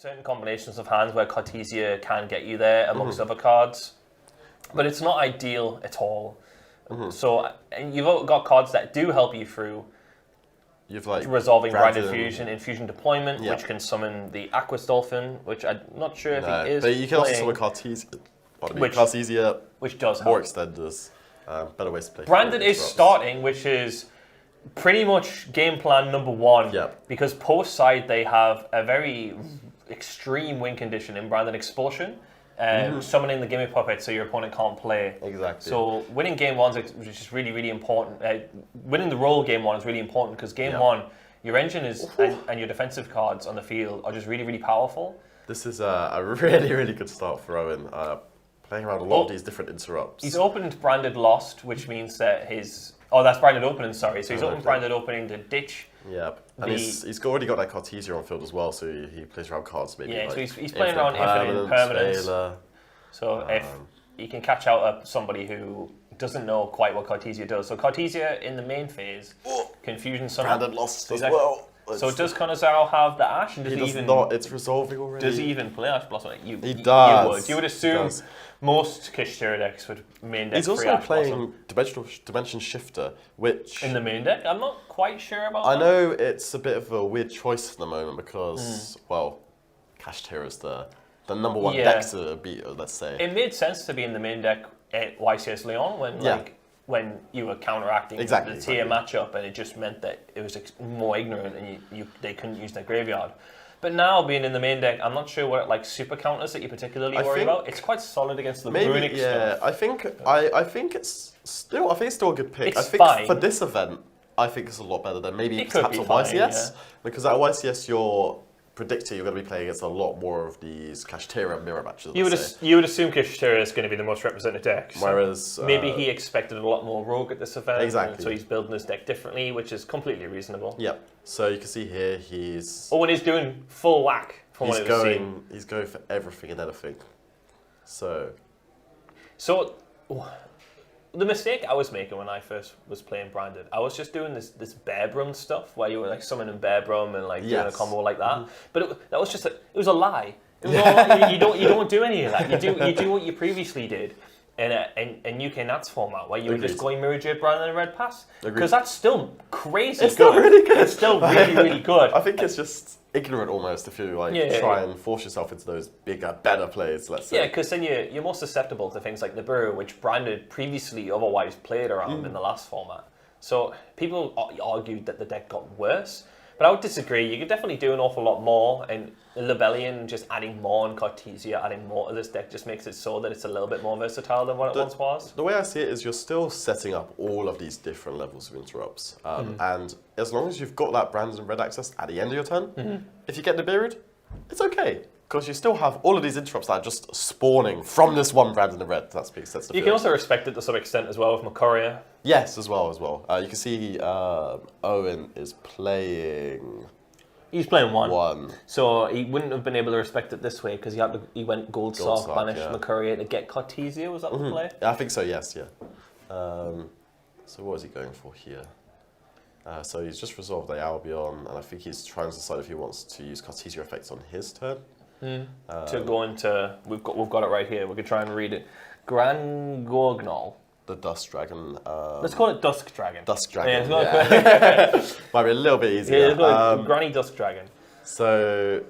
certain combinations of hands where Cartesia can get you there amongst other cards, but it's not ideal at all. So and you've got cards that do help you through. You've like resolving Branded Fusion, Infusion Deployment, which can summon the Aquas Dolphin, which I'm not sure if he is. But you can also summon Cartesia, which does help. More extenders, better ways to play. Branded is starting, which is pretty much game plan number one. Because post side they have a very extreme win condition in Branded Expulsion. Summoning the Gimmick Puppet so your opponent can't play. Exactly. So winning game one is just really, really important. Winning the roll game one is really important because game one, your engine is and your defensive cards on the field are just really, really powerful. This is a really, really good start for Owen. Playing around a lot of these different interrupts. He's opened Branded Lost, which means that his... Oh, that's Branded Opening, sorry. So he's opened Branded Opening to ditch. And he's already got that Cartesia on field as well, so he plays around cards maybe. Yeah, so he's playing around Infinite Permanence. So if he can catch out somebody who doesn't know quite what Cartesia does. So Cartesia in the main phase, Confusion Summon. Branded Lost as well. So does Conor Z have the Ash? And does he even not. It's resolving already. Does he even play Ash Blossom? He does. You would assume most Kashtira decks would main deck. He's also playing Dimension Shifter, which in the main deck. I'm not quite sure about. I know it's a bit of a weird choice at the moment because well, Kashtira is the number one deck to beat. Let's say it made sense to be in the main deck at YCS Leon when you were counteracting the tier matchup, and it just meant that it was more ignorant, and they couldn't use their graveyard. But now being in the main deck, I'm not sure what super counters that you particularly worry about. It's quite solid against the runic stuff. I think it's still a good pick. It's fine. For this event, I think it's a lot better than maybe perhaps at YCS, because at YCS you're predicting you're going to be playing against a lot more of these Kashtira mirror matches. You would assume Kashtira is going to be the most represented deck. So whereas maybe he expected a lot more rogue at this event. Exactly. So he's building his deck differently, which is completely reasonable. Yep. So you can see here Owen is doing full whack from what I've seen. He's going for everything and anything. So the mistake I was making when I first was playing Branded, I was just doing this Bear Brum stuff where you were like summoning Bear Brum and like doing a combo like that. But that was just it was a lie. It was all, you don't do any of that. You do what you previously did in UK Nats format where you were just going Mirror Jade Branded and Red Pass, because that's still crazy. It's still really good. It's still really, really good. I think it's just ignorant almost if you try and force yourself into those bigger, better plays, let's say. Yeah, because then you're more susceptible to things like the Burrow, which Branded previously otherwise played around in the last format. So people argued that the deck got worse, but I would disagree. You could definitely do an awful lot more, and Lebellion just adding more and Cartesia adding more to this deck just makes it so that it's a little bit more versatile than what it once was. The way I see it is you're still setting up all of these different levels of interrupts. And as long as you've got that Branded and Red access at the end of your turn, if you get the Buried, it's okay. Because you still have all of these interrupts that are just spawning from this one Branded and Red. That's big sense of You can also respect it to some extent as well with Macoria. Yes, as well. You can see Owen is playing... He's playing one. So he wouldn't have been able to respect it this way because he went Gold Sock, banished Macoria to get Cartesia. Was that the play? Yeah, I think so, yes, yeah. So what is he going for here? So he's just resolved the Albion, and I think he's trying to decide if he wants to use Cartesia effects on his turn. To go into... We've got it right here. We could try and read it. Gran Gorgnol. The Dusk Dragon. Let's call it Dusk Dragon. Dusk Dragon. Yeah, might be a little bit easier. Yeah, let's call it Granny Dusk Dragon. So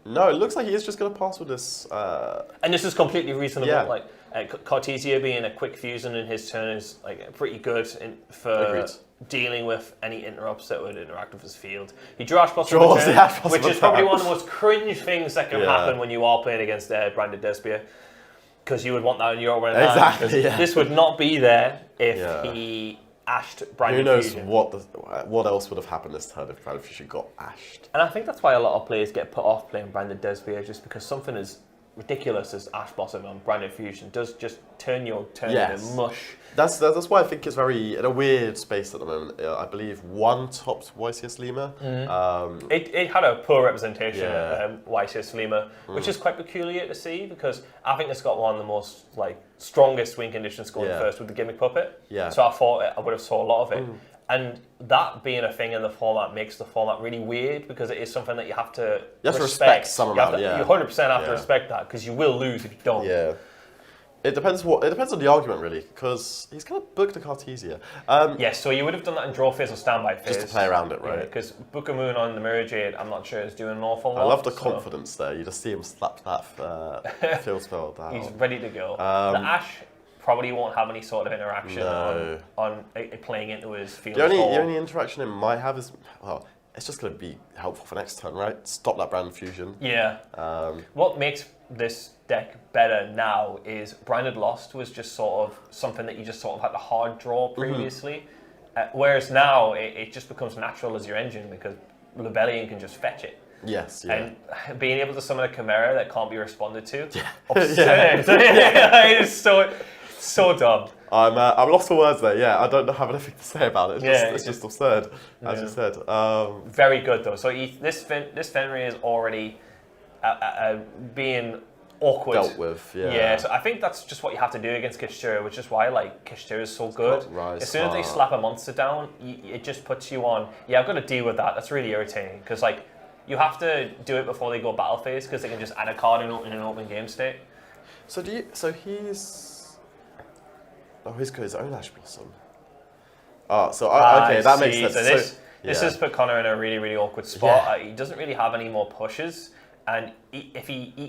no, it looks like he is just going to pass with this. And this is completely reasonable. Yeah. Like Cartesia being a quick fusion in his turn is like pretty good for dealing with any interrupts that would interact with his field. He drew Ash Blossom, which is probably one of the most cringe things that can happen when you are playing against Branded Despia. Because you would want that in your own hand. Exactly. This would not be there if he ashed Branded Fusion. Who knows what else would have happened this turn if Branded Fusion got ashed. And I think that's why a lot of players get put off playing Branded Despia, just because something as ridiculous as Ash Blossom on Branded Fusion does just turn your turn into mush. That's why I think it's very in a weird space at the moment. I believe one topped YCS Lima. It had a poor representation at YCS Lima, which is quite peculiar to see because I think it's got one of the most strongest win conditions going first with the Gimmick Puppet. Yeah. So I thought I would have saw a lot of it. And that being a thing in the format makes the format really weird because it is something that you have to respect some amount, You 100% have to respect that because you will lose if you don't. Yeah. It depends on the argument really, because he's kind of booked the Cartesia. Yes, so you would have done that in draw phase or standby phase. Just to play around it, right? Because Book of Moon on the Mirror Jade, I'm not sure is doing an awful lot. I love the confidence there. You just see him slap that field spell down. He's ready to go. The Ash probably won't have any sort of interaction on playing into his field. The only interaction it might have is, well, it's just going to be helpful for next turn, right? Stop that Branded Fusion. Yeah. What makes this deck better now is Branded Lost was just sort of something that you just sort of had to hard draw previously. Whereas now it just becomes natural as your engine because Rebellion can just fetch it. Yes, yeah. And being able to summon a Chimera that can't be responded to, absurd. It is so dumb. I'm lost for words there. Yeah, I don't have anything to say about it. It's just absurd, as you said. Very good though. So this Fenrir is already being awkward. Dealt with, yeah. Yeah, so I think that's just what you have to do against Kashtira, which is why like Kashtira is so good. As soon as they slap a monster down, it just puts you on. Yeah, I've got to deal with that. That's really irritating because like you have to do it before they go battle phase because they can just add a card in an open game state. So he's got his own Ash Blossom. Okay, that makes sense. So this has put Conor in a really, really awkward spot. Yeah. He doesn't really have any more pushes, and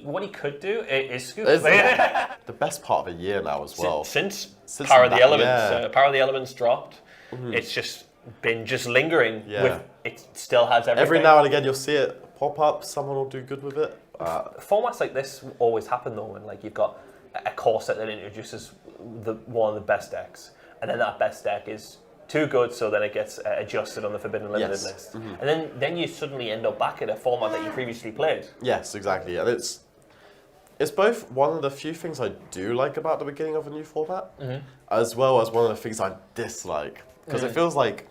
what he could do is scoop. The best part of a year now as well. Since Power of the Elements, Power of the Elements dropped, it's just been lingering. With it still has everything. Every now and again you'll see it pop up. Someone will do good with it. Formats like this always happen though, when like you've got a core set that introduces one of the best decks, and then that best deck is too good, so then it gets adjusted on the Forbidden Limited list, and then you suddenly end up back at a format that you previously played. Yes, exactly, and it's both one of the few things I do like about the beginning of a new format, as well as one of the things I dislike, because it feels like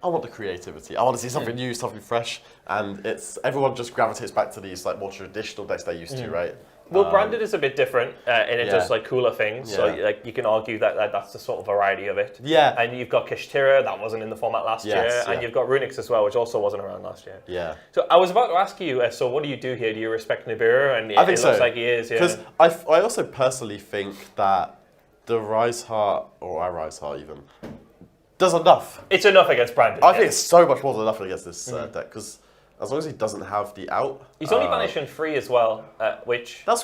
I want the creativity. I want to see something new, something fresh, and everyone just gravitates back to these like more traditional decks they're used to, right? Well, Branded is a bit different, and it does like cooler things. So like you can argue that that's the sort of variety of it. Yeah. And you've got Kashtira, that wasn't in the format last year, and you've got Runix as well, which also wasn't around last year. Yeah. So I was about to ask you, so what do you do here? Do you respect Nibiru? And I think it looks like he is. Because I also personally think that the Rise Heart, or our Rise Heart even, does enough. It's enough against Branded. I think it's so much more than enough against this deck, because as long as he doesn't have the out. He's only banishing 3 as well, which... That's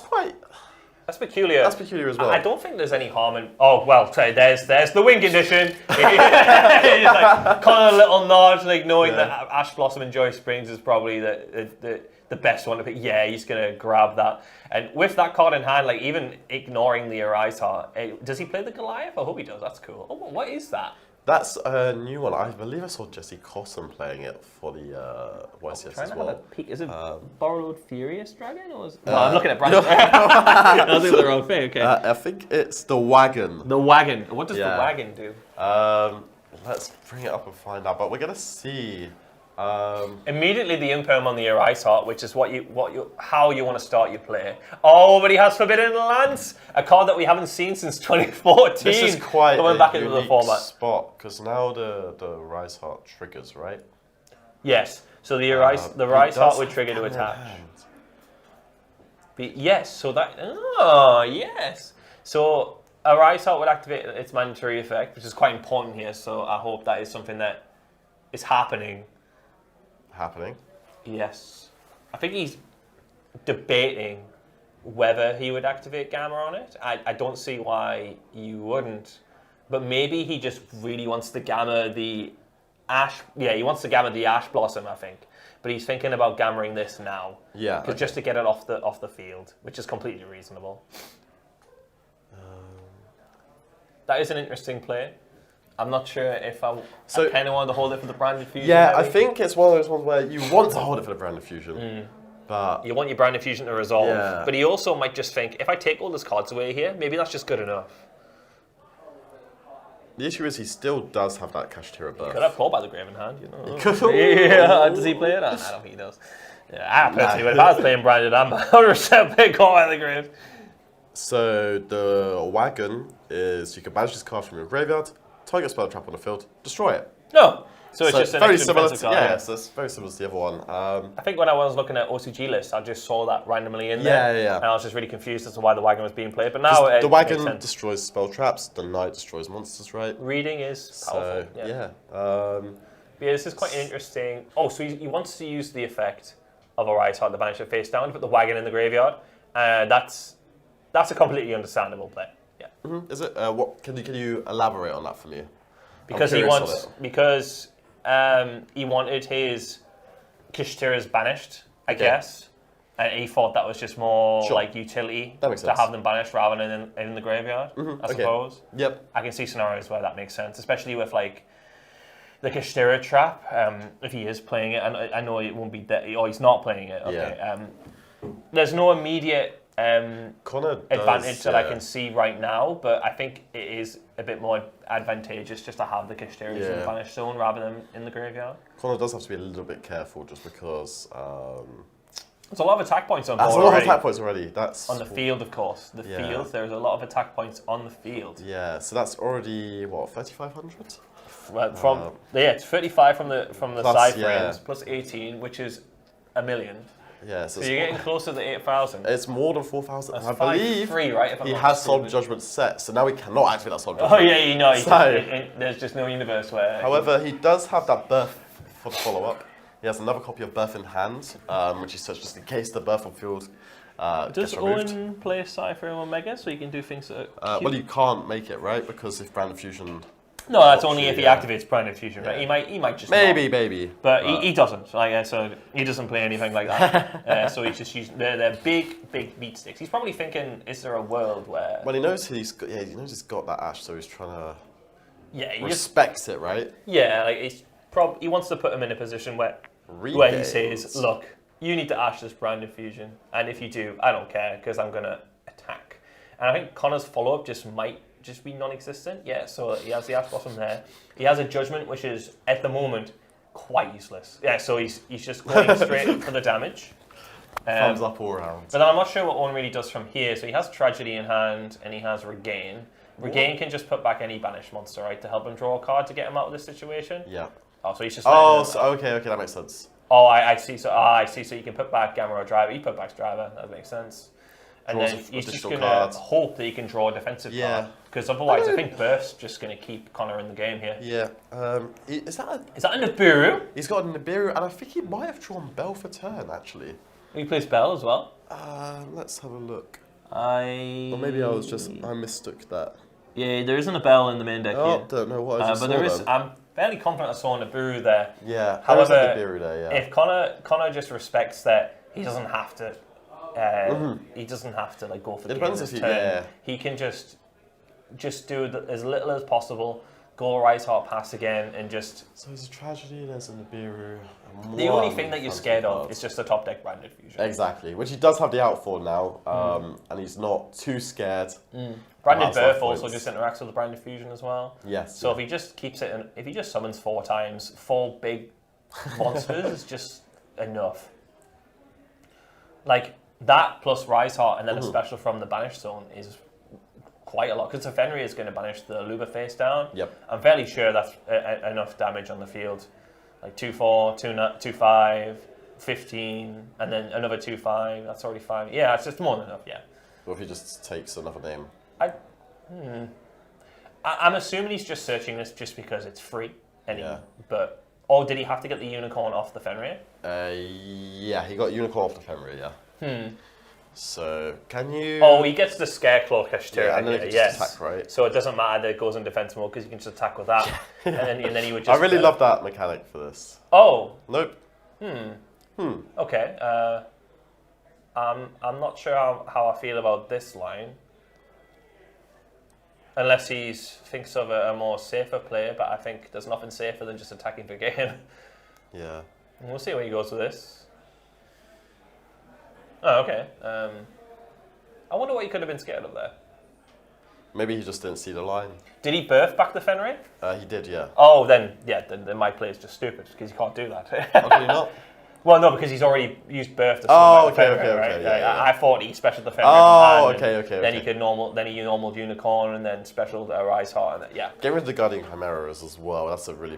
peculiar. That's peculiar as well. I don't think there's any harm in... Oh, well, there's the win condition. He's like, kind of a little nod, like knowing that Ash Blossom and Joy Springs is probably the best one to pick. Yeah, he's going to grab that. And with that card in hand, like even ignoring the Arise Heart, does he play the Goliath? I hope he does. That's cool. Oh, what is that? That's a new one. I believe I saw Jesse Cosson playing it for the YCS as well. Is it Borrowed Furious Dragon? Or no, I'm looking at Brandon. I was looking at the wrong thing, okay. I think it's the Wagon. The Wagon. What does the Wagon do? Let's bring it up and find out, but we're going to see... Immediately the imperm on the Arise Heart, which is how you want to start your play. Oh, but he has Forbidden Lance, a card that we haven't seen since 2014. This is quite going back into the format spot, because now the Arise Heart triggers, right? Yes. So the Arise Heart would trigger to attach. Yes. So that. Oh, yes. So Arise Heart would activate its mandatory effect, which is quite important here. So I hope that is something that is happening. Yes. I think he's debating whether he would activate Gamma on it. I don't see why you wouldn't. But maybe he just really wants to Gamma the Ash. Yeah, he wants to Gamma the Ash Blossom, I think. But he's thinking about Gammering this now. Yeah. Just to get it off the field, which is completely reasonable. That is an interesting play. I'm not sure if I kind of wanted to hold it for the Branded Fusion. Yeah, maybe. I think it's one of those ones where you want to hold it for the Branded Fusion. But you want your Branded Fusion to resolve. Yeah. But he also might just think, if I take all those cards away here, maybe that's just good enough. The issue is he still does have that Kashtira burst. He could have Called by the Grave in hand, you know. Yeah, does he play it? I don't think he does. Yeah, personally, if I was playing Branded, I'm 100% playing Called by the Grave. So the Wagon is, you can banish this card from your graveyard, target spell trap on the field, destroy it. No. So it's just an very extra similar. defensive card. So it's very similar to the other one. I think when I was looking at OCG lists, I just saw that randomly in there. Yeah. And I was just really confused as to why the wagon was being played. But now the it wagon makes sense. destroys spell traps. The knight destroys monsters, right? Reading is powerful. So yeah. Yeah, this is quite interesting. Oh, so he wants to use the effect of a Rise Heart to banish it face down, put the wagon in the graveyard. That's a completely understandable play. Yeah. Mm-hmm. Is it? What can you elaborate on that for me? Because he wanted his Kashtira's banished, I guess, and he thought that was just more like utility to have them banished rather than in the graveyard. I suppose. Yep. I can see scenarios where that makes sense, especially with like the Kashtira trap. If he is playing it, and I know it won't be that, or he's not playing it. Okay. Yeah. There's no immediate advantage that I can see right now, but I think it is a bit more advantageous just to have the Kashtira in the banished zone rather than in the graveyard. Conor does have to be a little bit careful just because there's a lot of attack points on board. That's a lot of attack points already. That's on the field, of course. The field, there's a lot of attack points on the field. Yeah, so that's already what, 3,500? Well, it's 35 from the plus, side frames plus 18, which is 1 million. Yeah, so you're getting closer to 8,000. It's more than 4,000. I believe right? He has Solemn Judgment set, so now he cannot activate that Solemn Judgment. Oh yeah, you know, there's just no universe where. However, he does have that Birth for the follow-up. He has another copy of Birth in hand, which he searches just in case the Birth on field does gets removed. Owen play Cypher and Omega so you can do things that well, you can't make it, right? Because if Brand of Fusion... No, that's only if he activates Brand of Fusion, right? He might just maybe. But he doesn't. So he doesn't play anything like that. So he's just using they're big beat sticks. He's probably thinking, is there a world where? Well, he knows he's got that Ash, so he's trying to. Yeah, he respects it, right? Yeah, like he wants to put him in a position where he says, look, you need to Ash this Brand of Fusion, and if you do, I don't care because I'm gonna attack. And I think Conor's follow-up might be non-existent. Yeah, so he has the Ash Blossom there. He has a Judgment, which is at the moment quite useless. Yeah, so he's just going straight for the damage. Thumbs up all around. But then I'm not sure what Owen really does from here. So he has Tragedy in hand and he has Regain. Regain can just put back any banished monster, right, to help him draw a card to get him out of this situation. Yeah. Oh, so he's just. Okay, that makes sense. Oh, I see. So I see. So you can put back Gamma or Driver. He put back Driver. That makes sense. And then he's just going to hope that he can draw a defensive card. Because otherwise, I think Burst's just going to keep Conor in the game here. Yeah. Is that a Nibiru? He's got a Nibiru, and I think he might have drawn Bell for turn, actually. He plays Bell as well. Let's have a look. Or maybe I mistook that. Yeah, there isn't a Bell in the main deck here. Don't know what I just but there is. I'm fairly confident I saw a Nibiru there. Yeah. However, Nibiru there, yeah. If Conor just respects that, he doesn't have to. He doesn't have to go for the game this turn. He can just do as little as possible, go Rise Heart Pass again, and just. So there's a Tragedy, there's a Nibiru. The only thing that you're scared of is just the top deck Branded Fusion. Exactly, which he does have the out for now, and he's not too scared. Branded Birth also just interacts with the Branded Fusion as well. Yes. So if he just keeps it, if he just summons 4 times, 4 big monsters is just enough. Like. That plus Rise Heart and then a special from the Banished Zone is quite a lot. Because Fenrir is going to banish the Luba face down. Yep. I'm fairly sure that's enough damage on the field. Like 2-4, 2-5, 15, and then another 2-5. That's already 5. Yeah, it's just more than enough, yeah. Or if he just takes another name. I'm assuming he's just searching this just because it's free. Or did he have to get the Unicorn off the Fenrir? Yeah, he got Unicorn off the Fenrir, yeah. So, can you... Oh, he gets the Scareclaw Kashtira. Yeah, and then he can just attack, right? So it doesn't matter that it goes in defense mode because you can just attack with that. and then he would just... I really love that mechanic for this. Oh. Nope. Okay. I'm not sure how I feel about this line. Unless he thinks of a more safer play, but I think there's nothing safer than just attacking for game. Yeah. And we'll see where he goes with this. Oh, okay. I wonder what he could have been scared of there. Maybe he just didn't see the line. Did he birth back the Fenrir? He did, yeah. Oh, then my play is just stupid because you can't do that. How can you not? Well, no, because he's already used birth to Oh, summon okay, right? okay. Yeah. I thought he special the Fenrir. Oh, from hand, okay. Then he could normal unicorn, and then special Rise Heart, and then, yeah. Getting rid of the Guardian Chimeras as well. That's a really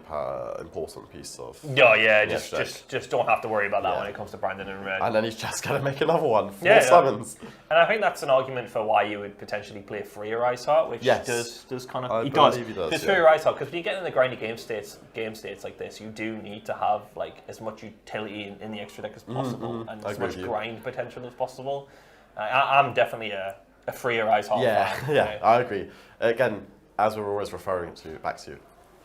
important piece of. Yeah. Just don't have to worry about that when it comes to Brandon and Red. And then he's just gonna make another one. 4 summons. And I think that's an argument for why you would potentially play Free Rise Heart, which does kind of he does. Because Free Rise Heart, because when you get in the grindy game states like this, you do need to have like as much utility in the extra deck as possible and as much grind potential as possible. I'm definitely a Free Rise Heart fan. Yeah, I agree. Again, as we're always referring back to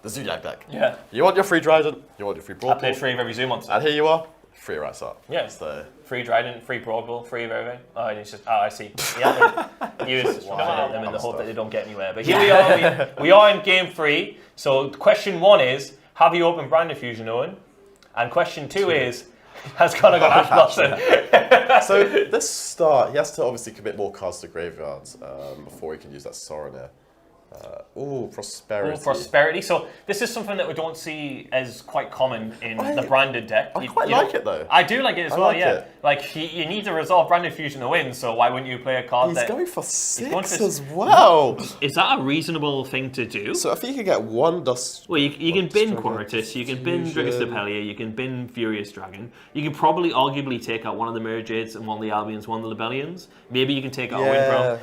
the Zodiac deck. Yeah. You want your free Trident, you want your free Broadpool. I played free of every Zoo monster. And here you are, free Rise Heart. Yeah. So. Free Trident, free Broadpool, free of everything. Oh, and it's just, I see. Yeah, use them in the hope that they don't get anywhere. But here we are. We are in game 3. So question 1 is, have you opened Branded Fusion, Owen? And question 2 is, has Conor got Ash Blossom? So this start, he has to obviously commit more cards to graveyards before he can use that Soronir. Prosperity. Prosperity. So this is something that we don't see as quite common in the branded deck. I quite like it though. I do like it as well, yeah. Like you need to resolve Branded Fusion to win, so why wouldn't you play a card He's going for 6 as well. Is that a reasonable thing to do? So if you could get 1 Dust... Well, you can bin Quaritus, you can bin Dragostepellia, you can bin Furious Dragon. You can probably arguably take out one of the Merjades and one of the Albions, one of the Lebellions. Maybe you can take out a Windrow.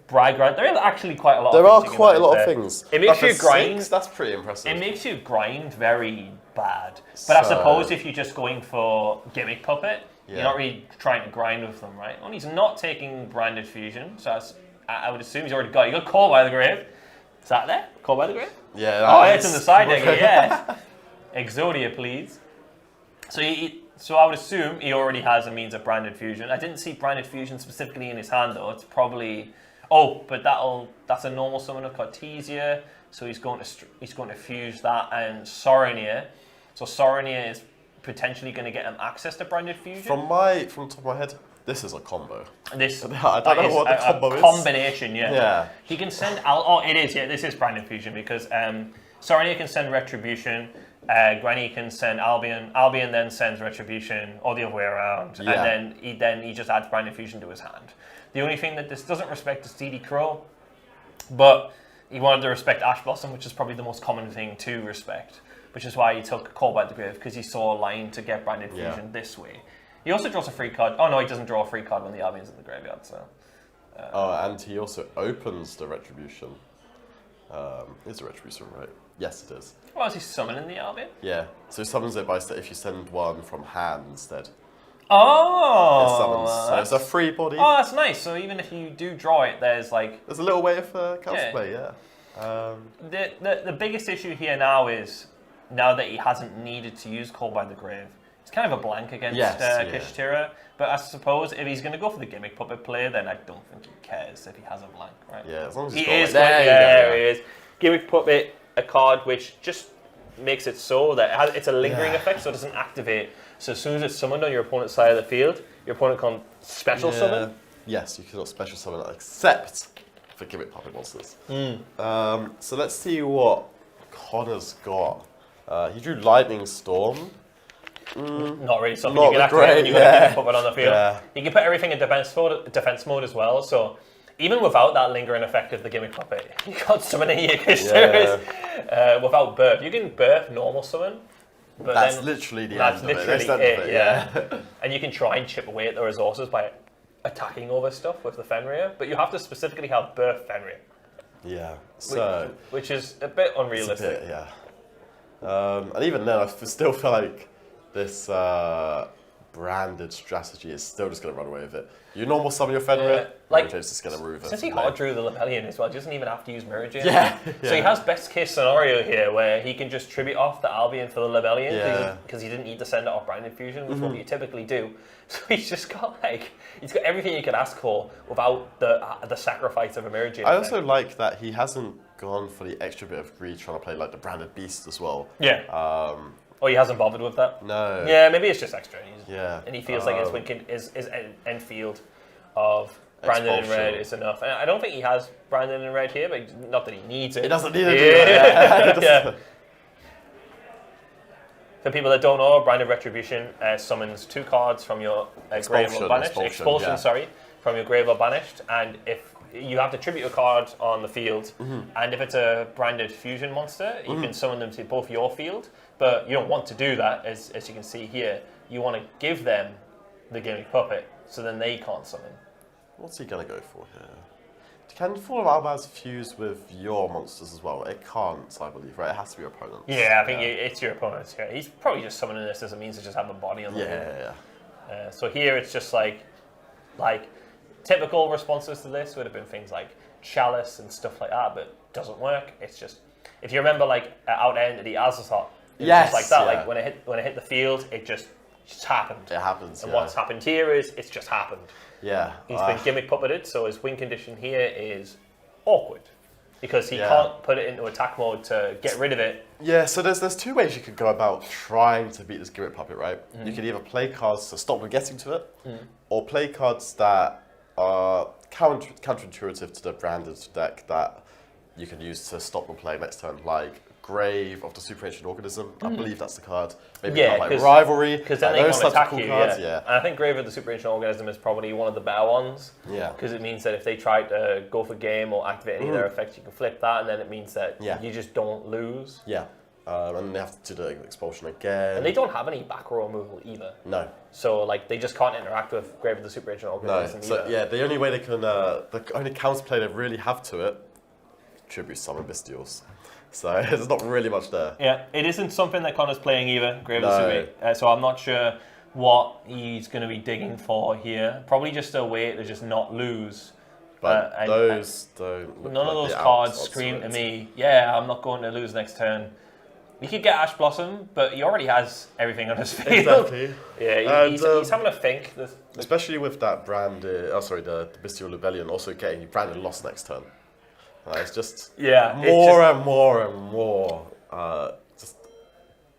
Brygrind. There are actually quite a lot of things. Quite a lot of things. It makes you grind. That's pretty impressive. It makes you grind very bad. But I suppose if you're just going for Gimmick Puppet, you're not really trying to grind with them, right? Well, he's not taking Branded Fusion, so I would assume he's already got. You got Call by the Grave. Is that there? Call by the Grave? Yeah. Oh, it's in the side deck. Yeah. Exodia, please. So I would assume he already has a means of Branded Fusion. I didn't see Branded Fusion specifically in his hand though. It's probably. Oh, but that's a normal summon of Cartesia, so he's going to fuse that and Soronir. So Soronir is potentially going to get him access to Branded Fusion. From the top of my head, this is a combo. I don't know what the combo is. Combination, yeah. Yeah. He can send it is, yeah, this is Branded Fusion because Soronir can send Retribution, Granny can send Albion then sends Retribution, or the other way around, and then he just adds Branded Fusion to his hand. The only thing that this doesn't respect is DD Crow, but he wanted to respect Ash Blossom, which is probably the most common thing to respect, which is why he took Call by the Grave, because he saw a line to get Branded Fusion this way. He also draws a free card. Oh no, he doesn't draw a free card when the Albion's in the graveyard. So. And he also opens the Retribution. Is the Retribution right? Yes, it is. Well, is he summoning the Albion? Yeah. So he summons it by if you send one from hand instead. Oh! So it's a free body. Oh, that's nice. So even if you do draw it, there's a little way of counterplay, The biggest issue here now is, now that he hasn't needed to use Call by the Grave, it's kind of a blank against Kashtira. But I suppose if he's going to go for the Gimmick Puppet play, then I don't think he cares if he has a blank, right? Yeah, as long as he is. There he is. Gimmick Puppet, a card which just makes it so that it's a lingering effect, so it doesn't activate. So as soon as it's summoned on your opponent's side of the field, your opponent can special summon. Yes, you cannot special summon it, except for Gimmick Puppet monsters. So let's see what Conor's got. He drew Lightning Storm. Not really something you can activate when you've got a Gimmick Puppet on the field. Yeah. You can put everything in defense mode as well, so even without that lingering effect of the Gimmick Puppet, you can't summon any of your Kashtira's without Birth. You can Birth normal summon. But that's literally the end of it. Yeah. And you can try and chip away at the resources by attacking over stuff with the Fenrir, but you have to specifically have Birth Fenrir. Yeah. So which is a bit unrealistic. And even then, I still feel like this branded strategy is still just going to run away with it. You normal summon your Fenrir, James is just going to move it. Since he hard drew the Lebellion as well, he doesn't even have to use Mirror Gem. So he has best case scenario here where he can just tribute off the Albion for the Lebellion because he didn't need to send it off Branded Fusion, which is what you typically do. So he's just got he's got everything you could ask for without the sacrifice of a Mirror Gem. I also like that he hasn't gone for the extra bit of greed trying to play like the Branded Beast as well. Yeah. He hasn't bothered with that? No. Yeah, maybe it's just extra. And he feels like his end field of Brandon in red is enough. And I don't think he has Brandon in red here, but not that he needs it. He doesn't need it. For people that don't know, Branded Retribution summons 2 cards from your grave or banished. Expulsion, sorry, from your grave or banished, and if you have to tribute a card on the field, and if it's a branded fusion monster, you can summon them to both your field, but you don't want to do that, as you can see here. You want to give them the Gimmick Puppet, so then they can't summon. What's he going to go for here? Can Fall of Albaz fuse with your monsters as well? It can't, I believe, right? It has to be your opponent. Yeah, I think it's your opponent's here. He's probably just summoning this as a means to just have a body on the field. So here it's just like typical responses to this would have been things like Chalice and stuff like that, but it doesn't work. It's just, if you remember, like Out Entity Azathoth, just like that. Like when it hit the field, it just happened. It happens. And what's happened here is it's just happened. Yeah. He's been gimmick puppeted, so his win condition here is awkward because he can't put it into attack mode to get rid of it. Yeah, so there's 2 ways you could go about trying to beat this gimmick puppet, right? You could either play cards to stop them getting to it, or play cards that are counterintuitive to the branded deck that you can use to stop them playing next turn, like Grave of the Super Ancient Organism. I believe that's the card. Maybe a card like Rivalry. Because then they can't attack you. Cards. And I think Grave of the Super Ancient Organism is probably one of the better ones. Yeah. Because it means that if they try to go for game or activate any of their effects, you can flip that, and then it means that you just don't lose. Yeah. And they have to do the expulsion again. And they don't have any back row removal either. No. So like they just can't interact with Grave of the Super Ancient Organism either. So yeah, the only way they can, the only counterplay they really have to it, Tribute Summon Bestials. So there's not really much there. Yeah, it isn't something that Connor's playing either, Grave of the Super. So I'm not sure what he's going to be digging for here. Probably just a way to just not lose. But those don't look none like of those cards scream to me, yeah, I'm not going to lose next turn. He could get Ash Blossom, but he already has everything on his field. Exactly. Yeah, he's having a think. Especially with that branded, the Bestial Rebellion also getting branded lost next turn. It's just more and more just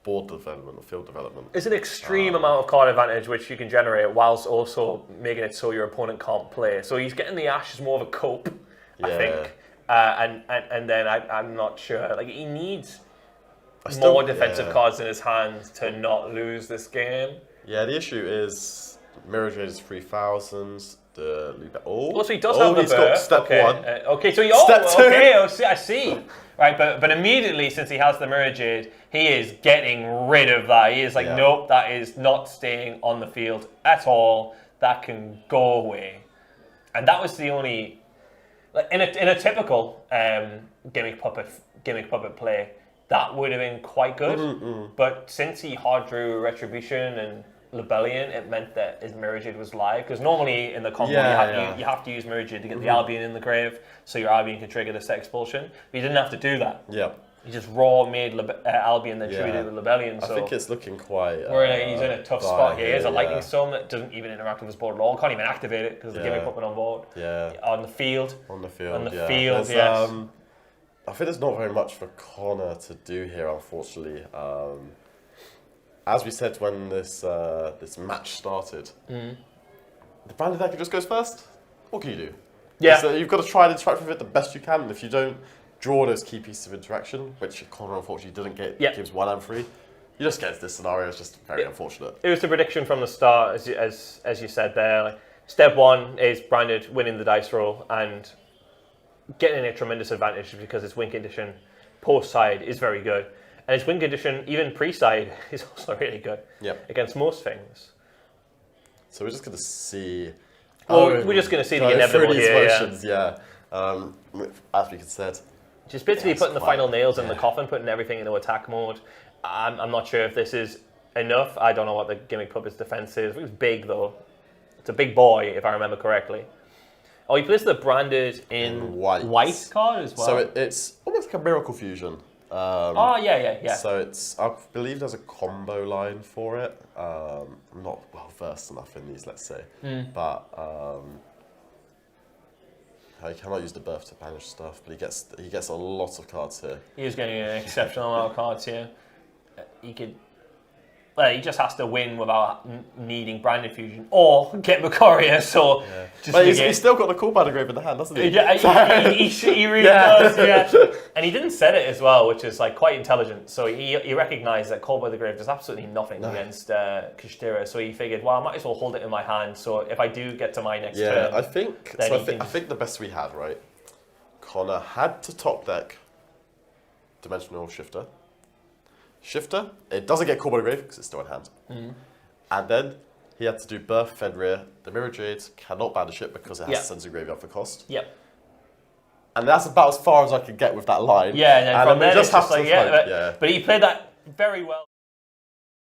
board development or field development. It's an extreme amount of card advantage which you can generate whilst also making it so your opponent can't play. So he's getting the Ash as more of a cope, I think. And then I'm not sure. Like he needs more defensive cards in his hand to not lose this game. Yeah, the issue is Mirror Jade is 3,000. So he does have the he's got step 1. Okay, so step 2. Okay, I see. Right, but immediately since he has the Mirror Jade, he is getting rid of that. He is like, nope, that is not staying on the field at all. That can go away. And that was the only, like in a typical gimmick puppet play, that would have been quite good. But since he hard drew Retribution and Rebellion, it meant that his Mirror Jade was live, because normally in the combo you have to use Mirror Jade to get the Albion in the grave, so your Albion can trigger the set expulsion. But you didn't have to do that. Yeah. He just raw made Albion, then tributed with Rebellion. So I think it's looking quite. He's in a tough spot here. He has a Lightning Storm that doesn't even interact with his board at all. Can't even activate it because the gimmick puppet on board. Yeah. On the field. Yes. I think there's not very much for Connor to do here, unfortunately. As we said when this match started, the branded deck just goes first. What can you do? Yeah. So you've got to try and interact with it the best you can, and if you don't draw those key pieces of interaction, which Connor unfortunately didn't get, gives 1 and 3, you just get this scenario. It's just very unfortunate. It was the prediction from the start, as you said there. Like, step 1 is branded winning the dice roll and getting a tremendous advantage because its win condition post side is very good. And its win condition, even pre-side, is also really good against most things. So we're just going to see... we're just going to see the inevitable here. As we said. Just basically putting the final nails in the coffin, putting everything into attack mode. I'm not sure if this is enough. I don't know what the Gimmick Puppet's defense is. It's big, though. It's a big boy, if I remember correctly. Oh, he plays the branded in white card as well. So it's almost like a Miracle Fusion. Yeah. So I believe there's a combo line for it. I'm not well versed enough in these, let's say. But he cannot use the birth to banish stuff, but he gets a lot of cards here. He is getting an exceptional amount of cards here. He could he just has to win without needing Brand Infusion or get Macaria. So, but he's still got the Call by the Grave in the hand, doesn't he? Yeah, he really does. Yeah, and he didn't set it as well, which is like quite intelligent. So he recognised that Call by the Grave does absolutely nothing against Kashtira. So he figured, well, I might as well hold it in my hand. So if I do get to my next turn, I think the best we had, right? Conor had to top deck Dimensional Shifter. It doesn't get Call by the Grave because it's still in hand. And then he had to do Birth, Fenrir. The Mirror Jade cannot banish it because it has to send to graveyard for cost. Yep. And that's about as far as I could get with that line. Yeah, and from then there just it's just like, but but he played that very well.